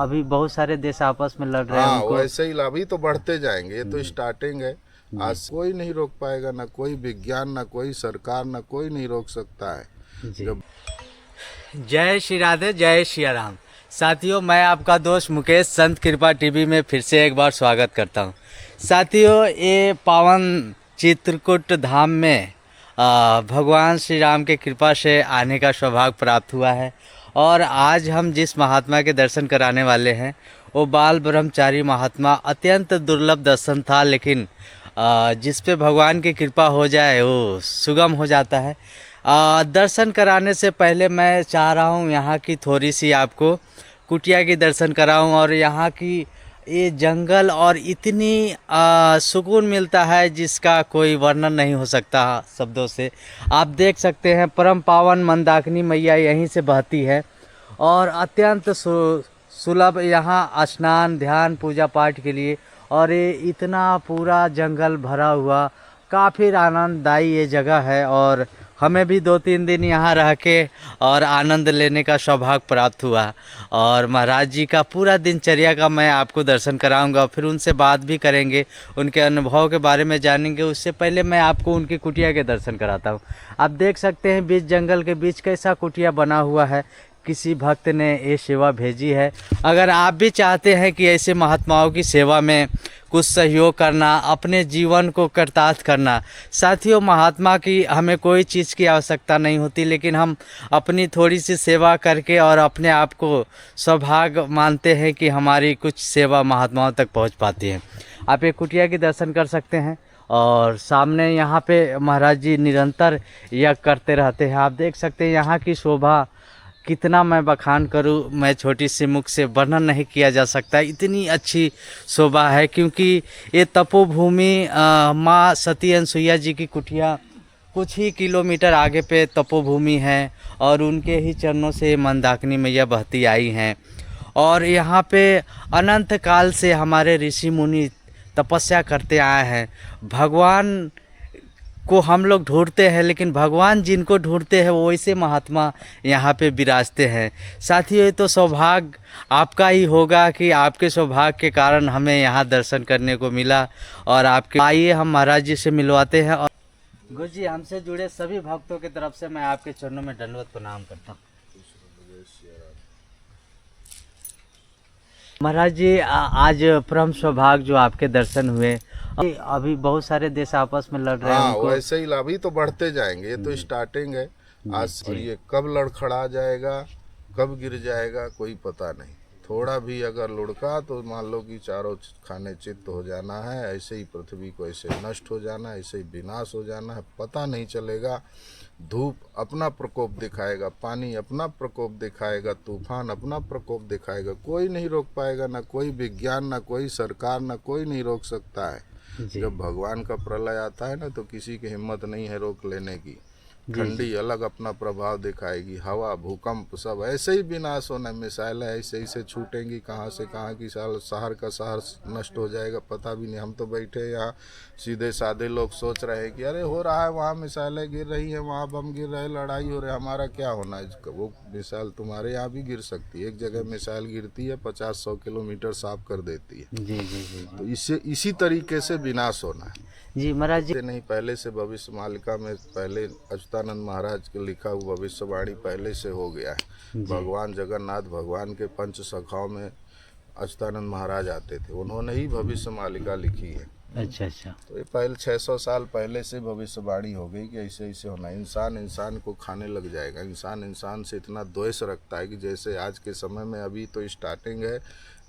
अभी बहुत सारे देश आपस में लड़ रहे हैं। हाँ, वैसे ही अभी तो बढ़ते जाएंगे, ये तो स्टार्टिंग है। आज कोई नहीं रोक पाएगा, ना कोई विज्ञान, ना कोई सरकार, ना कोई नहीं रोक सकता है। जी। जब जय श्री राधे, जय श्री राम। साथियों, मैं आपका दोस्त मुकेश संत कृपा टीवी में फिर से एक बार स्वागत करता हूं। साथियों, ये पावन चित्रकूट धाम में भगवान श्री राम के कृपा से आने का सौभाग्य प्राप्त हुआ है। और आज हम जिस महात्मा के दर्शन कराने वाले हैं वो बाल ब्रह्मचारी महात्मा। अत्यंत दुर्लभ दर्शन था, लेकिन जिस पे भगवान की कृपा हो जाए वो सुगम हो जाता है। दर्शन कराने से पहले मैं चाह रहा हूँ यहाँ की थोड़ी सी आपको कुटिया की दर्शन कराऊँ। और यहाँ की ये जंगल और इतनी सुकून मिलता है जिसका कोई वर्णन नहीं हो सकता शब्दों से। आप देख सकते हैं परम पावन मंदाकिनी मैया यहीं से बहती है और अत्यंत सुलभ यहाँ स्नान ध्यान पूजा पाठ के लिए। और ये इतना पूरा जंगल भरा हुआ काफ़ी आनंददायी ये जगह है। और हमें भी 2-3 दिन यहाँ रह के और आनंद लेने का सौभाग्य प्राप्त हुआ। और महाराज जी का पूरा दिनचर्या का मैं आपको दर्शन कराऊंगा, फिर उनसे बात भी करेंगे, उनके अनुभव के बारे में जानेंगे। उससे पहले मैं आपको उनकी कुटिया के दर्शन कराता हूँ। आप देख सकते हैं बीच जंगल के बीच कैसा कुटिया बना हुआ है। किसी भक्त ने ये सेवा भेजी है। अगर आप भी चाहते हैं कि ऐसे महात्माओं की सेवा में कुछ सहयोग करना, अपने जीवन को कृतार्थ करना। साथियों, महात्मा की हमें कोई चीज़ की आवश्यकता नहीं होती, लेकिन हम अपनी थोड़ी सी सेवा करके और अपने आप को सौभाग्य मानते हैं कि हमारी कुछ सेवा महात्माओं तक पहुंच पाती है। आप एक कुटिया की दर्शन कर सकते हैं और सामने यहाँ पे महाराज जी निरंतर यज्ञ करते रहते हैं। आप देख सकते हैं यहाँ की शोभा कितना मैं बखान करूं, मैं छोटी सी मुख से वर्णन नहीं किया जा सकता। इतनी अच्छी शोभा है क्योंकि ये तपोभूमि माँ सती अनसुईया जी की कुटिया कुछ ही किलोमीटर आगे पे तपोभूमि है और उनके ही चरणों से मंदाकिनी मैया बहती आई हैं। और यहाँ पे अनंत काल से हमारे ऋषि मुनि तपस्या करते आए हैं। भगवान को हम लोग ढूंढते हैं, लेकिन भगवान जिनको ढूंढते हैं वो वैसे महात्मा यहाँ पे विराजते हैं। साथियों, ये तो सौभाग्य आपका ही होगा कि आपके सौभाग्य के कारण हमें यहाँ दर्शन करने को मिला। और आपके आइए हम महाराज जी से मिलवाते हैं। और गुरु जी, हमसे जुड़े सभी भक्तों की तरफ से मैं आपके चरणों में दंडवत प्रणाम करता हूँ। महाराज जी, आज परम सौभाग्य जो आपके दर्शन हुए। अभी बहुत सारे देश आपस में लड़ रहे हैं। हाँ, वैसे ही अभी तो बढ़ते जाएंगे, ये तो स्टार्टिंग है। आज और ये कब लड़खड़ा जाएगा, कब गिर जाएगा, कोई पता नहीं। थोड़ा भी अगर लुढ़का तो मान लो कि चारों खाने चित्त हो जाना है। ऐसे ही पृथ्वी को ऐसे नष्ट हो जाना है, ऐसे ही विनाश हो जाना है, पता नहीं चलेगा। धूप अपना प्रकोप दिखाएगा, पानी अपना प्रकोप दिखाएगा, तूफान अपना प्रकोप दिखाएगा। कोई नहीं रोक पाएगा, ना कोई विज्ञान, ना कोई सरकार, ना कोई नहीं रोक सकता है। जब भगवान का प्रलय आता है ना तो किसी की हिम्मत नहीं है रोक लेने की। ठंडी अलग अपना प्रभाव दिखाएगी, हवा भूकंप सब ऐसे ही विनाश होना। मिसाइलें ऐसे ही से छूटेंगी, कहाँ से कहाँ की शहर का शहर नष्ट हो जाएगा, पता भी नहीं। हम तो बैठे यहाँ सीधे साधे लोग सोच रहे हैं कि अरे हो रहा है, वहाँ मिसाइलें गिर रही हैं, वहाँ बम गिर रहे, लड़ाई हो रही है, हमारा क्या होना है। वो मिसाइल तुम्हारे यहाँ भी गिर सकती है। एक जगह मिसाइल गिरती है 50-100 किलोमीटर साफ कर देती है। जी जी जी। तो इससे इसी तरीके से विनाश होना है जी महाराज जी। नहीं, पहले से भविष्य मालिका में पहले अच्युतानंद महाराज के लिखा हुआ भविष्यवाणी पहले से हो गया है। भगवान जगन्नाथ, भगवान के पंच सखाओं में अच्युतानंद महाराज आते थे, उन्होंने ही भविष्य मालिका लिखी है। अच्छा अच्छा। तो ये पहले 600 साल पहले से भविष्यवाणी हो गई कि ऐसे ऐसे होना। इंसान इंसान को खाने लग जाएगा, इंसान इंसान से इतना द्वेष रखता है कि जैसे आज के समय में अभी तो स्टार्टिंग है।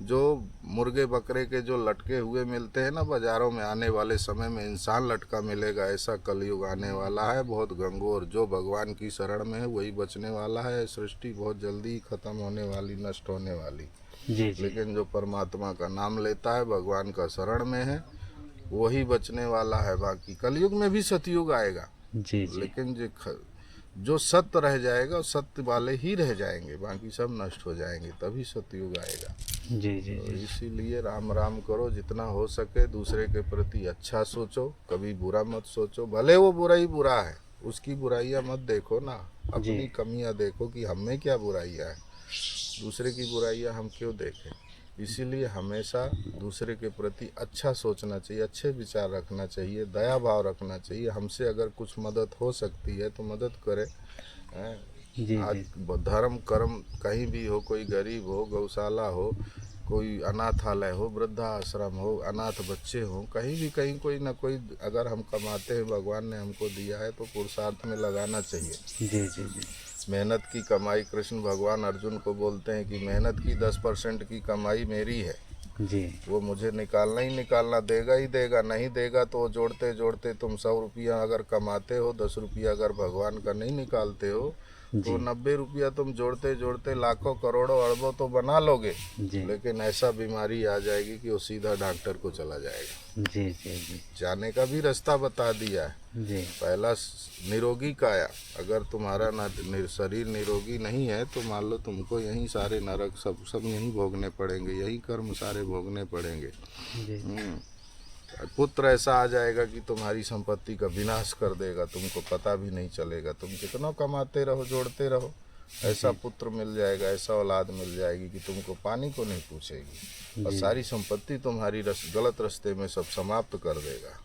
जो मुर्गे बकरे के जो लटके हुए मिलते हैं ना बाज़ारों में, आने वाले समय में इंसान लटका मिलेगा। ऐसा कलयुग आने वाला है, बहुत घंघोर। जो भगवान की शरण में है वही बचने वाला है। सृष्टि बहुत जल्दी ख़त्म होने वाली, नष्ट होने वाली। जी जी। लेकिन जो परमात्मा का नाम लेता है, भगवान का शरण में है, वही बचने वाला है। बाकी कलयुग में भी सतयुग आएगा। जी जी। लेकिन जो सत्य रह जाएगा, सत्य वाले ही रह जाएंगे, बाकी सब नष्ट हो जाएंगे, तभी सतयुग आएगा। जी जी तो जी। इसीलिए राम राम करो, जितना हो सके दूसरे के प्रति अच्छा सोचो, कभी बुरा मत सोचो। भले वो बुरा ही बुरा है, उसकी बुराइयां मत देखो ना, अपनी कमियां देखो कि हम में क्या बुराइयां हैं। दूसरे की बुराइयां हम क्यों देखें। इसीलिए हमेशा दूसरे के प्रति अच्छा सोचना चाहिए, अच्छे विचार रखना चाहिए, दया भाव रखना चाहिए। हमसे अगर कुछ मदद हो सकती है तो मदद करें। जी आज जी धर्म कर्म कहीं भी हो, कोई गरीब हो, गौशाला हो, कोई अनाथालय हो, वृद्धाश्रम हो, अनाथ बच्चे हो, कहीं भी कहीं कोई ना कोई अगर हम कमाते हैं, भगवान ने हमको दिया है तो पुरुषार्थ में लगाना चाहिए। जी जी जी मेहनत की कमाई, कृष्ण भगवान अर्जुन को बोलते हैं कि मेहनत की 10% की कमाई मेरी है, जी वो मुझे निकालना ही निकालना, देगा ही देगा, नहीं देगा तो जोड़ते जोड़ते तुम 100 रुपया अगर कमाते हो, 10 रुपया अगर भगवान का नहीं निकालते हो तो जी 90 रुपया तुम जोड़ते जोड़ते लाखों करोड़ों अरबों तो बना लोगे, जी लेकिन ऐसा बीमारी आ जाएगी कि वो सीधा डॉक्टर को चला जाएगा। जी जी जी जाने का भी रास्ता बता दिया है। जी पहला निरोगी काया, अगर तुम्हारा शरीर निरोगी नहीं है तो मान लो तुमको यहीं सारे नरक सब यहीं भोगने पड़ेंगे, यहीं कर्म सारे भोगने पड़ेंगे। जी पुत्र ऐसा आ जाएगा कि तुम्हारी संपत्ति का विनाश कर देगा, तुमको पता भी नहीं चलेगा, तुम कितना कमाते रहो, जोड़ते रहो, ऐसा पुत्र मिल जाएगा, ऐसा औलाद मिल जाएगी कि तुमको पानी को नहीं पूछेगी और सारी संपत्ति तुम्हारी गलत रास्ते में सब समाप्त कर देगा।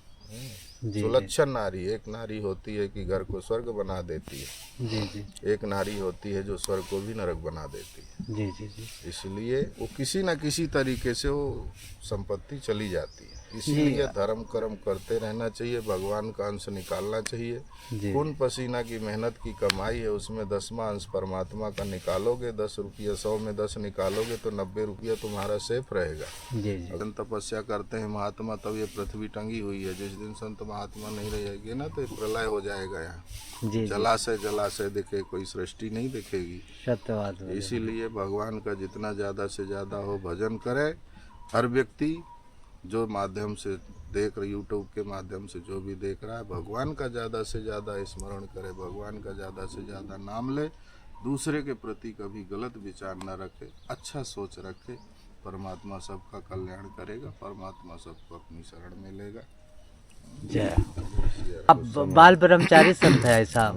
जी सुलक्षण नारी, एक नारी होती है कि घर को स्वर्ग बना देती है, जी जी एक नारी होती है जो स्वर्ग को भी नरक बना देती है। जी जी जी इसलिए वो किसी न किसी तरीके से वो संपत्ति चली जाती है। इसलिए धर्म कर्म करते रहना चाहिए, भगवान का अंश निकालना चाहिए। जी खून पसीना की मेहनत की कमाई है, उसमें 10वां अंश परमात्मा का निकालोगे, 10 रुपया 100 में 10 निकालोगे तो 90 रुपया तुम्हारा सेफ रहेगा। जी जी अगर तपस्या करते हैं महात्मा तब ये पृथ्वी टंगी हुई है। जिस दिन संत महात्मा नहीं रहेंगे ना तो प्रलय हो जाएगा। यहाँ जी जलाशय जलाशय दिखे, कोई सृष्टि नहीं दिखेगी। सत्यवाद बोले। इसीलिए भगवान का जितना ज़्यादा से ज़्यादा हो भजन करे। हर व्यक्ति जो माध्यम से देख रहे, यूट्यूब के माध्यम से जो भी देख रहा है, भगवान का ज़्यादा से ज़्यादा स्मरण करे, भगवान का ज़्यादा से ज़्यादा नाम ले, दूसरे के प्रति कभी गलत विचार न रखे, अच्छा सोच रखे। परमात्मा सबका कल्याण करेगा, परमात्मा सबको अपनी शरण में लेगा। जय। अब बाल ब्रह्मचारी संत है ऐसा?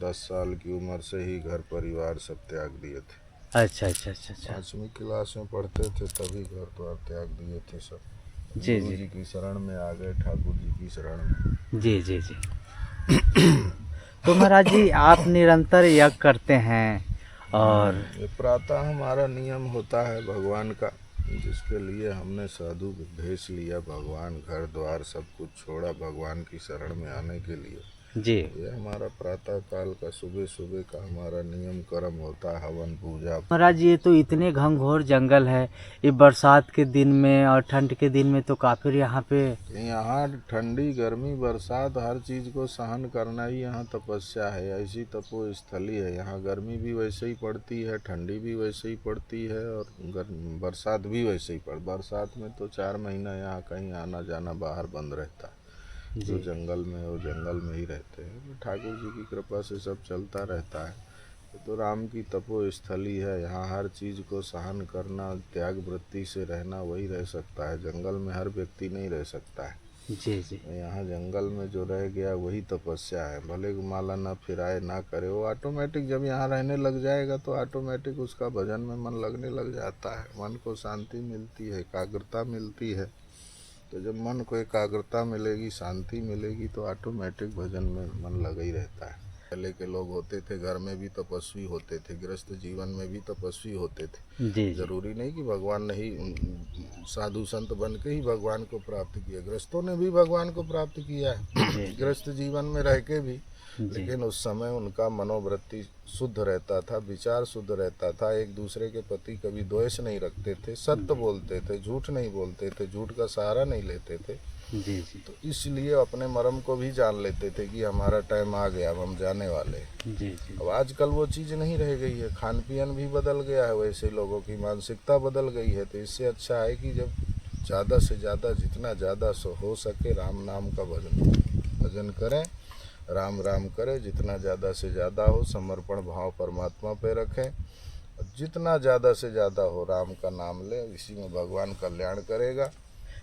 10 साल की उम्र से ही घर परिवार सब त्याग दिए थे। अच्छा अच्छा अच्छा अच्छा 5वीं क्लास में पढ़ते थे तभी घर द्वार त्याग दिए थे सब। जी गुरु जी जी की शरण में आ गए, ठाकुर जी की शरण में। जी जी जी तो महाराज जी आप निरंतर यज्ञ करते हैं और ये प्रातः हमारा नियम होता है भगवान का, जिसके लिए हमने साधु भेष लिया, भगवान घर द्वार सब कुछ छोड़ा भगवान की शरण में आने के लिए। जी ये हमारा प्रातः काल का सुबह सुबह का हमारा नियम कर्म होता है, हवन पूजा। महाराज ये तो इतने घंघोर जंगल है, ये बरसात के दिन में और ठंड के दिन में तो काफी यहाँ पे। यहाँ ठंडी गर्मी बरसात हर चीज़ को सहन करना ही यहाँ तपस्या है। ऐसी तपो स्थली है। यहाँ गर्मी भी वैसे ही पड़ती है, ठंडी भी वैसे ही पड़ती है और बरसात भी वैसे ही बरसात में तो 4 महीना यहाँ कहीं आना जाना बाहर बंद रहता है। जो जंगल में है वो जंगल में ही रहते हैं। ठाकुर जी की कृपा से सब चलता रहता है। तो राम की तपो स्थली है। यहाँ हर चीज़ को सहन करना, त्याग वृत्ति से रहना, वही रह सकता है। जंगल में हर व्यक्ति नहीं रह सकता है। जी जी यहाँ जंगल में जो रह गया वही तपस्या है। भले माला ना फिराए ना करे, वो ऑटोमेटिक जब यहाँ रहने लग जाएगा तो ऑटोमेटिक उसका भजन में मन लगने लग जाता है। मन को शांति मिलती है, एकाग्रता मिलती है। तो जब मन को एकाग्रता मिलेगी, शांति मिलेगी तो ऑटोमेटिक भजन में मन लगा ही रहता है। पहले के लोग होते थे घर में भी तपस्वी होते थे, गृहस्थ जीवन में भी तपस्वी होते थे। जी जरूरी नहीं कि भगवान ने ही साधु संत बन के ही भगवान को प्राप्त किया, गृहस्थों ने भी भगवान को प्राप्त किया है गृहस्थ जीवन में रह के भी। लेकिन उस समय उनका मनोवृत्ति शुद्ध रहता था, विचार शुद्ध रहता था, एक दूसरे के प्रति कभी द्वेष नहीं रखते थे, सत्य बोलते थे, झूठ नहीं बोलते थे, झूठ का सहारा नहीं लेते थे। जी जी तो इसलिए अपने मर्म को भी जान लेते थे कि हमारा टाइम आ गया, अब हम जाने वाले। जी जी अब आजकल वो चीज़ नहीं रह गई है, खान पियन भी बदल गया है, वैसे लोगों की मानसिकता बदल गई है। तो इससे अच्छा है कि जब ज़्यादा से ज़्यादा जितना ज़्यादा हो सके राम नाम का भजन करें, राम राम करें। जितना ज़्यादा से ज़्यादा हो समर्पण भाव परमात्मा पे रखें, जितना ज़्यादा से ज़्यादा हो राम का नाम लें। इसी में भगवान कल्याण करेगा।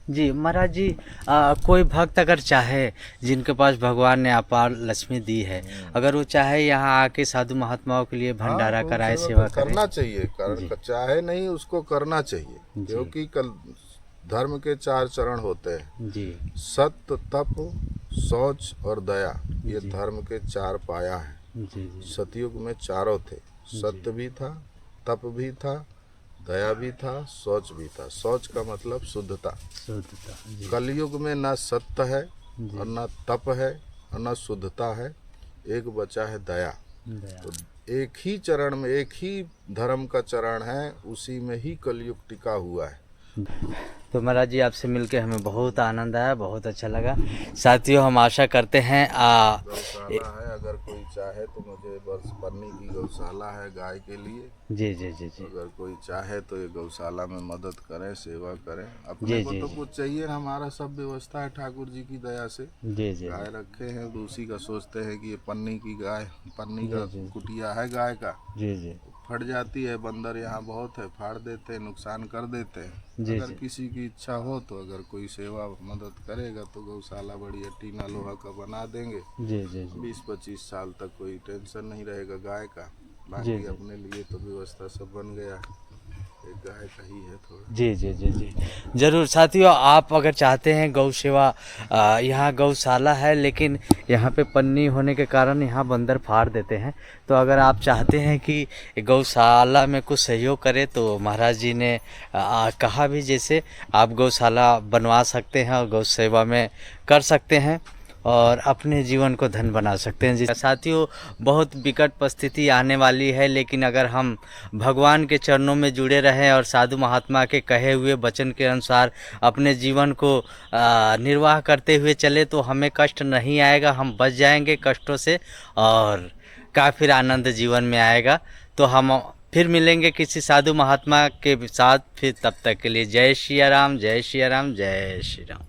जी महाराज जी, कोई भक्त अगर चाहे, जिनके पास भगवान ने अपार लक्ष्मी दी है, अगर वो चाहे यहाँ आके साधु महात्माओं के लिए भंडारा खूब कराए, सेवा सेवा तो करे। करना चाहिए, चाहे नहीं उसको करना चाहिए, क्योंकि कल धर्म के 4 चरण होते हैं। जी सत्य, तप, शौच और दया, ये धर्म के 4 पाया हैं। जी जी सतयुग में चारों थे, सत्य भी था, तप भी था, दया भी था, शौच भी था। शौच का मतलब शुद्धता। शुद्धता। जी कलयुग में न सत्य है और न तप है और न शुद्धता है, एक बचा है दया। दया। तो एक ही चरण में, एक ही धर्म का चरण है, उसी में ही कलयुग टिका हुआ है। तो महाराज जी, आपसे मिलके हमें बहुत आनंद आया, बहुत अच्छा लगा। साथियों, हम आशा करते हैं गौशाला है, अगर कोई चाहे तो मुझे बस पन्नी की गौशाला है गाय के लिए। जी जी जी जी अगर कोई चाहे तो ये गौशाला में मदद करें, सेवा करें। अपने जी को जी तो जी कुछ चाहिए, हमारा सब व्यवस्था है ठाकुर जी की दया से। जी जी गाय रखे हैं, दूसरी का सोचते हैं कि ये पन्नी की गाय, पन्नी का जी, जी। कुटिया है गाय का, जी जी फट जाती है। बंदर यहाँ बहुत है, फाड़ देते हैं, नुकसान कर देते हैं। जी, अगर जी। किसी की इच्छा हो तो अगर कोई सेवा मदद करेगा तो गौशाला बढ़िया टीना लोहा का बना देंगे। जी जी जी 20-25 साल तक कोई टेंशन नहीं रहेगा गाय का। जी, बाकी जी। अपने लिए तो व्यवस्था सब बन गया है, एक गाय का ही है थोड़ा। जी जी जी जी जरूर। साथियों, आप अगर चाहते हैं गौ सेवा, यहाँ गौशाला है लेकिन यहाँ पे पन्नी होने के कारण यहाँ बंदर फाड़ देते हैं, तो अगर आप चाहते हैं कि गौशाला में कुछ सहयोग करें तो महाराज जी ने कहा भी, जैसे आप गौशाला बनवा सकते हैं और गौ सेवा में कर सकते हैं और अपने जीवन को धन बना सकते हैं। जी साथियों, बहुत विकट परिस्थिति आने वाली है, लेकिन अगर हम भगवान के चरणों में जुड़े रहें और साधु महात्मा के कहे हुए वचन के अनुसार अपने जीवन को निर्वाह करते हुए चले तो हमें कष्ट नहीं आएगा, हम बच जाएंगे कष्टों से और काफ़ी आनंद जीवन में आएगा। तो हम फिर मिलेंगे किसी साधु महात्मा के साथ, फिर तब तक के लिए जय सिया राम, जय सिया राम, जय श्री राम।